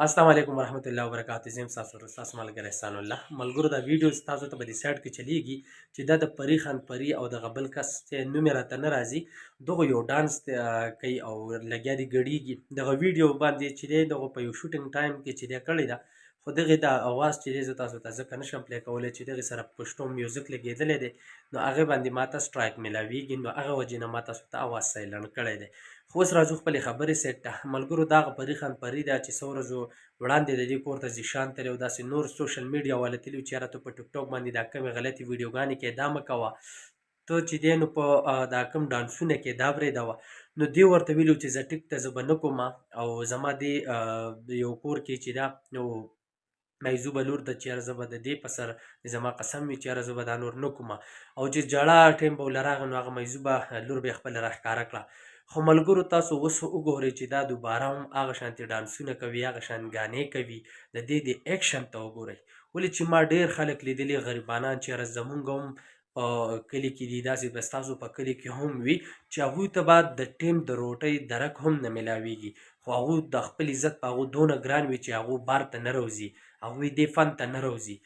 السلام علیکم ورحمت الله وبرکاته. زم تاسو ملګری احسان الله ملګرو دا ویډیو تاسو ته په دې سایت کې چلیږي چې دا د پری خان پری او د غبل کس ته نوم راته نه راځي. دغه یو ډانس کوي او لګیا دی ګډیږي دغه ویډیو باندې چې دی دغه په یو شوټینګ ټایم کې چې دی کړی ده، خو دغه د اواز چې دی زه تاسو ته ځکه نشم پلی کولی چې دغه سره پښتو میوزیک لګېدلی دی، نو هغې باندې ماته سټرایک میلاویږي، نو هغه وجې نه ما تاسو ته اواز سایلنټ کړی دی. خو اوس راځو خپلې خبرې سیټ ته. ملګرو دغه پری خان پری ده چې څو ورځو وړاندې د دې کور ته زیشان تللی او داسې نور سوشل میډیا والا تللي وو چې یاره ته په ټیک ټاک باندې دا کمې غلطې ویډیوګانې کوې دا مه کوه، ته چې دی نو په دا کوم ډانسونه کې دا برېږدوه. نو دې ورته ویلي وو چې زه ټیک ته زه به نه کومه او زما دې یو کور کې چې ده نو مایزوبه لور ده چې یاره زه به د دې په سر زما قسم وي چې یاره زه به دا نور نه کومه، او چې جړه ټایم به ورله راغی نو هغه مایزوبه لور به یې خپله راښکاره کړه. خو ملګرو تاسو اوس وګورئ چې دا دوباره هم هغه شانتې ډانسونه کوي، هغه شان ګانې کوي، د دې د ایکشن ته وګورئ. ولې چې ما ډېر خلک لیدلي غریبانان چې یاره زمونږ هم په کلي کې دي، داسې به ستاسو په کلي کې هم وي چې هغوی ته به د ټیم د روټۍ درک هم نه میلاویږي، خو هغوی د خپل عزت په هغو دونه ګران وي چې هغوی بار ته نه روځي، هغوی دې فن ته نه روځي.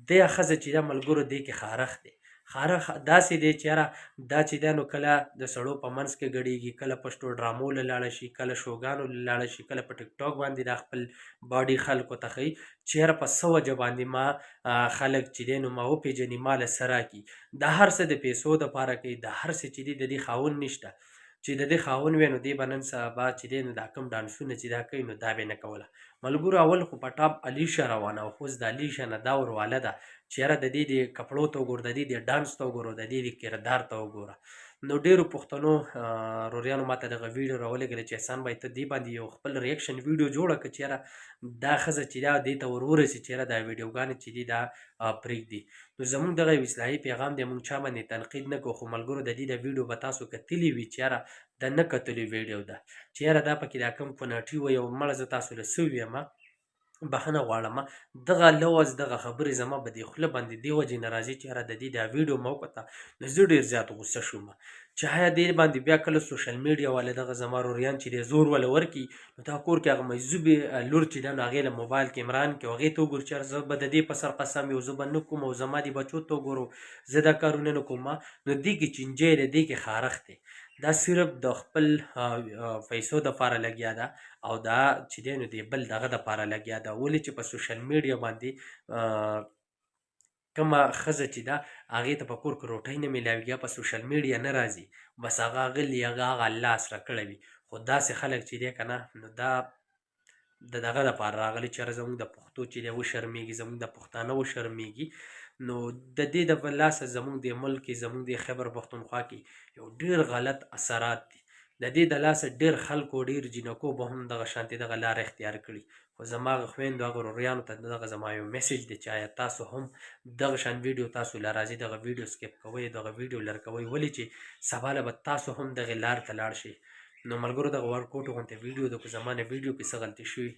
دې ښځه چې ده ملګرو دې کې خارښ دی. خارښ داسې دی چې یاره دا چې دی نو کله د سړو په منځ کې ګډېږي، کله پښتو ډرامو له لاړه شي، کله شوګانو له لاړه شي، کله په ټیک ټاک باندې دا خپل باډي خلکو ته ښیي چې یاره په څه وجه باندې ما خلک چې دی نو ما وپېژني، ما له څه راکړي. دا هر څه د پیسو دپاره کوي، دا هر څه چې دی د دې خاوند نشته، چې د دې خاوند وی نو دې به نن سبا چې دی نو دا کوم ډانسونه چې دا کوي نو دا به یې نه کوله. ملګرو اول خو په ټاپ علیشه روانه وه، خو اوس د علیشه نه دا ورواله ده چې یاره د دې د کپړو ته وګوره، د دې د ډانس ته وګوره، د دې د کردار ته وګوره. نو ډېرو پښتنو روریانو ماته دغه ویډیو راولېږله چې احسان بھائی ته دې باندې یو خپل ریاکشن ویډیو جوړه کړه چې یاره دا ښځه چې ده دې ته ور ورسي چې یاره دا ویډیوګانې چې دي دا پرېږدي. نو زمونږ دغه یو اصلاحي پیغام دی، مونږ چا باندې تنقید نه کوو، خو ملګرو د دې د ویډیو به تاسو کتلي وي چې یاره د نه کتلو ویډیو ده، چې یاره دا پکې دا کوم کوناټي وایي او مړه زه تاسو له څه ویمه بخښنه غواړمه. دغه لوظ دغه خبرې زما په دې خوله باندې دې وجې نه راځي چې یاره د دې دا ویډیو مه وکته، نو زه ډېر زیات غوسه شومه چې آیا دې باندې بیا کله سوشل میډیا والا دغه زما روریان چې دی زور وله ورکړي نو دا کور کې هغه مجذوبې لور چې ده نو هغې له موبایل کیمران کې هغې ته وګورو چې یاره زه به د دې په سر قسم وي او زه به نه کوم او زما دې بچو ته وګورو زه دا کارونه نه کوم، نو دې کې چینجی دی، دې کې خارښ دی. دا صرف د خپل پیسو دپاره لګیا ده او دا چې دی نو د بل دغه دپاره لګیا ده. ولې چې په سوشل میډیا باندې کومه ښځه چې ده هغې ته په کور کې روټۍ نه میلاویږي، یا په سوشل میډیا نه راځي، بس هغه غلي هغه الله اسره کړی وي. خو داسې خلک چې دی که نه نو دا د دغه دپاره راغلي چې یاره زمونږ د پښتو چې دی وشرمېږي، زمونږ د پښتانه وشرمېږي. نو د دې د لاسه زمونږ د ملک کې، زمونږ د خیبر پښتونخوا کې یو ډېر غلط اثرات دي. د دې د لاسه ډېر خلکو ډېر جینکو به هم دغه شانتې دغه لاره اختیار کړي. خو زما هغه خویندو هغه وروریانو ته دغه زما یو میسج دی چې آیا تاسو هم دغه شان ویډیو تاسو له راځي دغه ویډیو سکیپ کوئ، دغه ویډیو لر کوئ، ولې چې سبا له به تاسو هم دغې لار ته لاړ شئ. نو ملګرو دغه ورکوټو غوندې ویډیو ده، که زما نه ویډیو کې څه غلطي شوي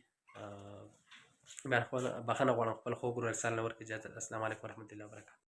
بخښنه غواړم، خپل خوږ ورور ارسال نه ورکړي. اجازه. السلام علیکم ورحمت الله وبرکاته.